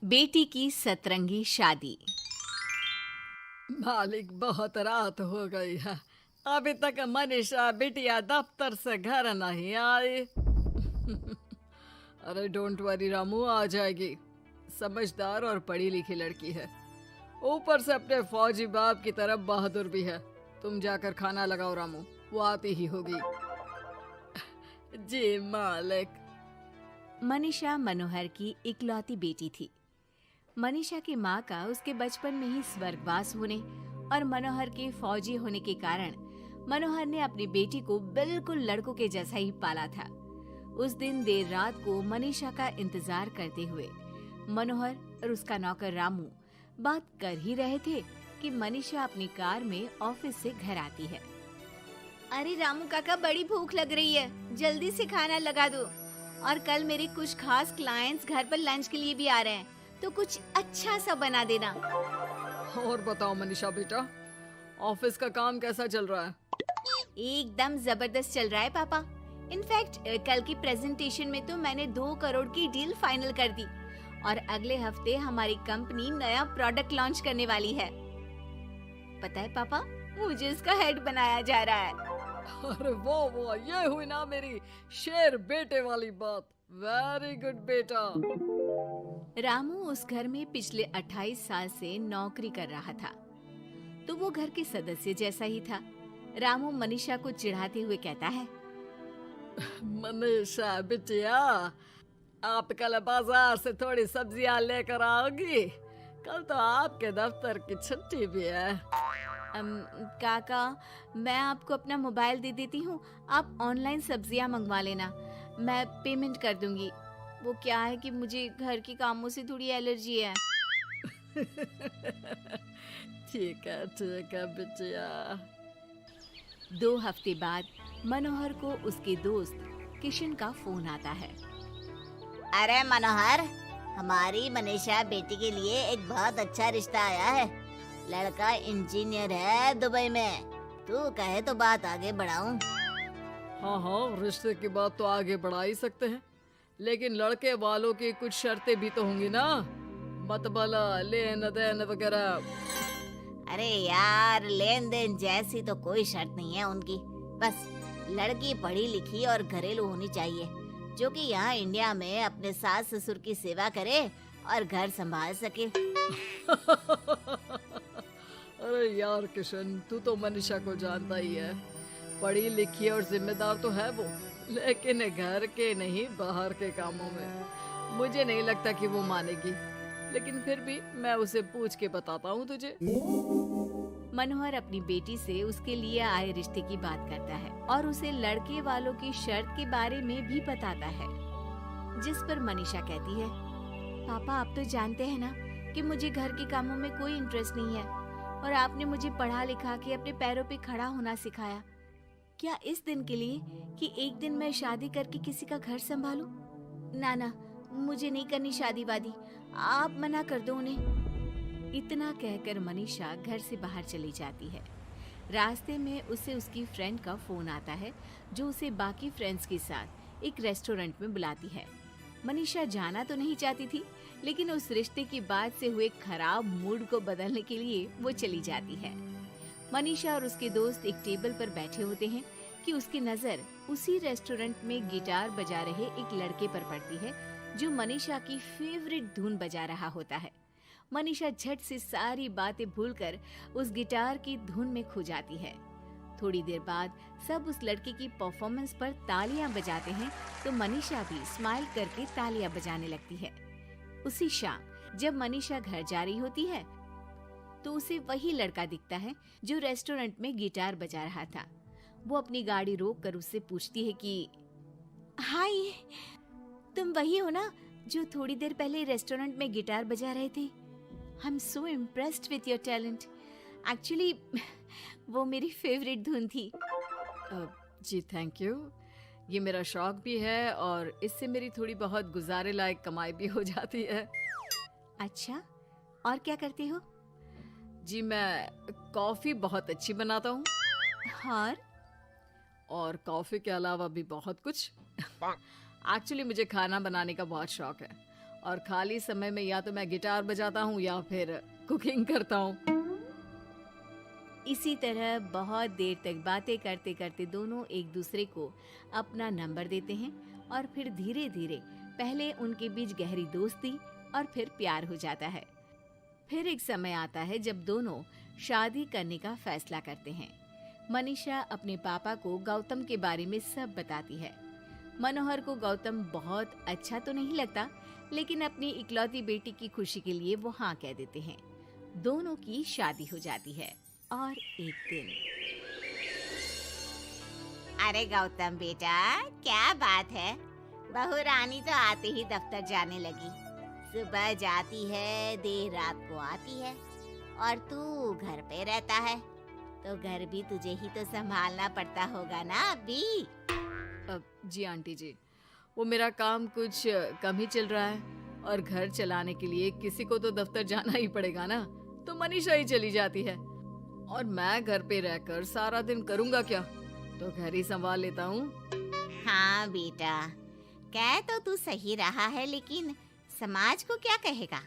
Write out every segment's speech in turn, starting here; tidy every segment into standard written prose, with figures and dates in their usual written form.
बेटी की सतरंगी शादी। मालिक, बहुत रात हो गई है। अभी तक मनीषा बिटिया दफ्तर से घर नहीं आई। अरे डोंट वरी रामू, आ जाएगी। समझदार और पढ़ी लिखी लड़की है, ऊपर से अपने फौजी बाप की तरफ बहादुर भी है। तुम जाकर खाना लगाओ रामू, वो आती ही होगी। जी मालिक। मनीषा मनोहर की इकलौती बेटी थी। मनीषा की माँ का उसके बचपन में ही स्वर्गवास होने और मनोहर के फौजी होने के कारण मनोहर ने अपनी बेटी को बिल्कुल लड़कों के जैसा ही पाला था। उस दिन देर रात को मनीषा का इंतजार करते हुए मनोहर और उसका नौकर रामू बात कर ही रहे थे कि मनीषा अपनी कार में ऑफिस से घर आती है। अरे रामू काका, बड़ी भूख लग रही है, जल्दी से खाना लगा दो। और कल मेरे कुछ खास क्लाइंट्स घर पर लंच के लिए भी आ रहे हैं, तो कुछ अच्छा सा बना देना। और बताओ मनीषा बेटा, ऑफिस का काम कैसा चल रहा है? एकदम जबरदस्त चल रहा है पापा। इनफैक्ट कल की प्रेजेंटेशन में तो मैंने 2 करोड़ की डील फाइनल कर दी और अगले हफ्ते हमारी कंपनी नया प्रोडक्ट लॉन्च करने वाली है। पता है पापा, मुझे इसका हेड बनाया जा रहा है। अरे वो ये हुई ना मेरी शेर बेटे वाली बात। वेरी गुड बेटा। रामू उस घर में पिछले 28 साल से नौकरी कर रहा था, तो वो घर के सदस्य जैसा ही था। रामू मनीषा को चिढ़ाते हुए कहता है, मनीषा बिटिया, आप कल बाजार से थोड़ी सब्जियां लेकर आओगी? कल तो आपके दफ्तर की छुट्टी भी है। काका, मैं आपको अपना मोबाइल दे देती हूँ, आप ऑनलाइन सब्जियाँ मंगवा लेना, मैं पेमेंट कर दूंगी। वो क्या है कि मुझे घर के कामों से थोड़ी एलर्जी है। ठीक है बिटिया। 2 हफ्ते बाद मनोहर को उसके दोस्त किशन का फोन आता है। अरे मनोहर, हमारी मनीषा बेटी के लिए एक बहुत अच्छा रिश्ता आया है। लड़का इंजीनियर है दुबई में। तू कहे तो बात आगे बढ़ाऊं। हाँ, रिश्ते की बात तो आगे बढ़ा ही सकते हैं, लेकिन लड़के वालों की कुछ शर्तें भी तो होंगी ना, मतबला लेन देन वगैरह। अरे यार, लेन देन जैसी तो कोई शर्त नहीं है उनकी। बस लड़की पढ़ी लिखी और घरेलू होनी चाहिए, जो कि यहाँ इंडिया में अपने सास ससुर की सेवा करे और घर संभाल सके। अरे यार किशन, तू तो मनीषा को जानता ही है। पढ़ी लिखी और जिम्मेदार तो है वो, लेकिन घर के नहीं बाहर के कामों में मुझे नहीं लगता कि वो मानेगी। लेकिन फिर भी मैं उसे पूछ के बताता हूँ तुझे। मनोहर अपनी बेटी से उसके लिए आए रिश्ते की बात करता है और उसे लड़के वालों की शर्त के बारे में भी बताता है, जिस पर मनीषा कहती है, पापा आप तो जानते हैं ना कि मुझे घर के कामों में कोई इंटरेस्ट नहीं है और आपने मुझे पढ़ा लिखा के अपने पैरों पे खड़ा होना सिखाया। क्या इस दिन के लिए कि एक दिन मैं शादी करके किसी का घर संभालूं? ना, मुझे नहीं करनी शादी वादी, आप मना कर दो उन्हें। इतना कहकर मनीषा घर से बाहर चली जाती है। रास्ते में उसे उसकी फ्रेंड का फोन आता है, जो उसे बाकी फ्रेंड्स के साथ एक रेस्टोरेंट में बुलाती है। मनीषा जाना तो नहीं चाहती थी, लेकिन उस रिश्ते की बात से हुए खराब मूड को बदलने के लिए वो चली जाती है। मनीषा और उसके दोस्त एक टेबल पर बैठे होते हैं कि उसकी नजर उसी रेस्टोरेंट में गिटार बजा रहे एक लड़के पर पड़ती है, जो मनीषा की फेवरेट धुन बजा रहा होता है। मनीषा झट से सारी बातें भूलकर उस गिटार की धुन में खो जाती है। थोड़ी देर बाद सब उस लड़के की परफॉर्मेंस पर तालियां बजाते हैं, तो मनीषा भी स्माइल करके तालियां बजाने लगती है। उसी शाम जब मनीषा घर जा रही होती है, तो उसे वही लड़का दिखता है जो रेस्टोरेंट में गिटार बजा रहा था। वो अपनी गाड़ी रोक कर उससे पूछती है कि हाय, तुम वही हो ना जो थोड़ी देर पहले रेस्टोरेंट में गिटार बजा रहे थे? I am so impressed with your talent. Actually वो मेरी फेवरेट धुन थी। जी थैंक यू। ये मेरा शौक भी है और इससे मेरी थोड़ी बहुत गुजारे लायक कमाई भी हो जाती है। अच्छा, और क्या करते हो? जी मैं कॉफ़ी बहुत अच्छी बनाता हूँ, और कॉफ़ी के अलावा भी बहुत कुछ। एक्चुअली मुझे खाना बनाने का बहुत शौक है और खाली समय में या तो मैं गिटार बजाता हूँ या फिर कुकिंग करता हूँ। इसी तरह बहुत देर तक बातें करते करते दोनों एक दूसरे को अपना नंबर देते हैं और फिर धीरे धीरे पहले उनके बीच गहरी दोस्ती और फिर प्यार हो जाता है। फिर एक समय आता है जब दोनों शादी करने का फैसला करते हैं। मनीषा अपने पापा को गौतम के बारे में सब बताती है। मनोहर को गौतम बहुत अच्छा तो नहीं लगता, लेकिन अपनी इकलौती बेटी की खुशी के लिए वो हाँ कह देते हैं। दोनों की शादी हो जाती है और एक दिन, अरे गौतम बेटा, क्या बात है, बहू रानी तो आते ही दफ्तर जाने लगी। सुबह जाती है, देर रात को आती है, और तू घर पे रहता है, तो घर भी तुझे ही तो संभालना पड़ता होगा ना अभी। जी आंटी जी, वो मेरा काम कुछ कम ही चल रहा है और घर चलाने के लिए किसी को तो दफ्तर जाना ही पड़ेगा ना, तो मनीषा ही चली जाती है और मैं घर पे रहकर सारा दिन करूँगा क्या, तो घर ही संभाल लेता हूँ। हाँ बेटा, कह तो तू सही रहा है, लेकिन समाज को क्या कहेगा?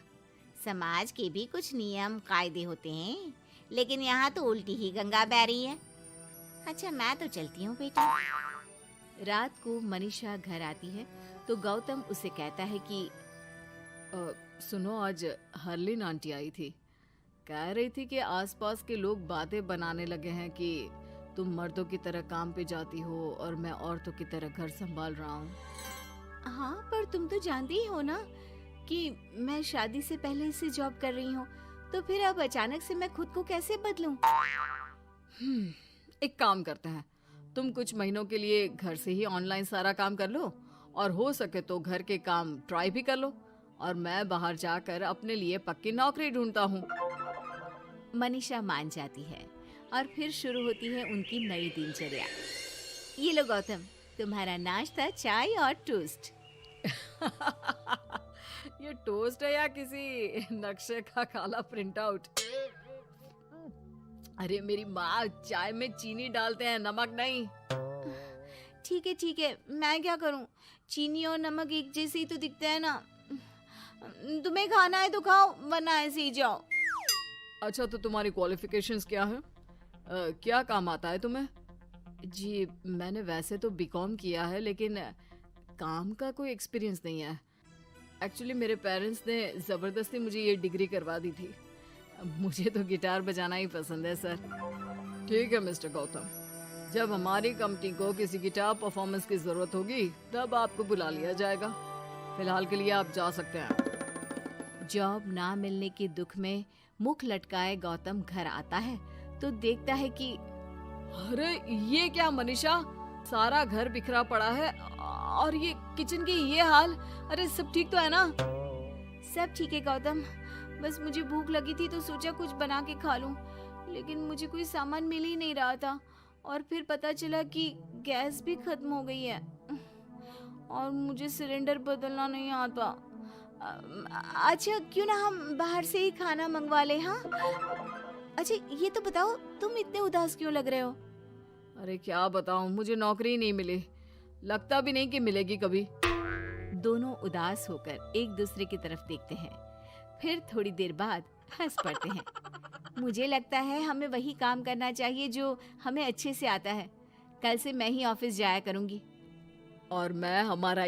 समाज के भी कुछ नियम कायदे होते हैं, लेकिन यहाँ तो उल्टी ही गंगा बह रही है। अच्छा, मैं तो चलती हूँ बेटा। रात को मनीषा घर आती है तो गौतम उसे कहता है कि सुनो, आज हरलीन आंटी आई थी, कह रही थी कि आसपास के लोग बातें बनाने लगे हैं कि तुम मर्दों की तरह काम पे जाती हो और मैं औरतों की तरह घर संभाल रहा हूँ। हाँ, पर तुम तो जानती ही हो ना कि मैं शादी से पहले से जॉब कर रही हूँ, तो फिर अब अचानक से मैं खुद को कैसे बदलूं? एक काम करते हैं, तुम कुछ महीनों के लिए घर से ही ऑनलाइन सारा काम कर लो और हो सके तो घर के काम ट्राई भी कर लो, और मैं बाहर जाकर अपने लिए पक्की नौकरी ढूंढता हूँ। मनीषा मान जाती है और फिर शुरू होती है उनकी नई दिनचर्या। ये लो गौतम, तुम्हारा नाश्ता, चाय और टोस्ट। ये टोस्ट है या किसी नक्शे का काला प्रिंट आउट? अरे मेरी माँ चाय में चीनी डालते हैं, नमक नहीं। ठीक है, मैं क्या करूं? चीनी और नमक एक जैसे ही तो दिखते हैं ना। तुम्हें खाना है तो खाओ, वरना ऐसे ही जाओ। अच्छा, तो तुम्हारी क्वालिफिकेशंस क्या है? क्या काम आता है तुम्हें? जी, मैंने वैसे तो बीकॉम किया है, लेकिन काम का कोई एक्सपीरियंस नहीं है। एक्चुअली मेरे पेरेंट्स ने ज़बरदस्ती मुझे ये डिग्री करवा दी थी। मुझे तो गिटार बजाना ही पसंद है सर। ठीक है मिस्टर गौतम, जब हमारी कंपनी को किसी गिटार परफॉर्मेंस की ज़रूरत होगी तब आपको बुला लिया जाएगा। फिलहाल के लिए आप जा सकते हैं। जॉब ना मिलने के दुख में मुख लटकाए गौतम घर आता है तो देखता है कि अरे ये क्या मनीषा, सारा घर बिखरा पड़ा है और ये किचन की ये हाल। अरे सब ठीक तो है ना? सब ठीक है गौतम, बस मुझे भूख लगी थी तो सोचा कुछ बना के खा लूं, लेकिन मुझे कोई सामान मिल ही नहीं रहा था और फिर पता चला कि गैस भी खत्म हो गई है और मुझे सिलेंडर बदलना नहीं आता। अच्छा, क्यों ना हम बाहर से ही खाना मंगवा ले? हाँ, अच्छा ये तो बताओ, तुम इतने उदास क्यों लग रहे हो? अरे क्या बताऊं, मुझे नौकरी नहीं मिली, लगता भी नहीं कि मिलेगी कभी। दोनों उदास होकर एक दूसरे की तरफ देखते हैं, फिर थोड़ी देर बाद हंस पड़ते हैं। मुझे लगता है हमें वही काम करना चाहिए जो हमें अच्छे से आता है। कल से मैं ही ऑफिस जाया करूंगी। और मैं हमारा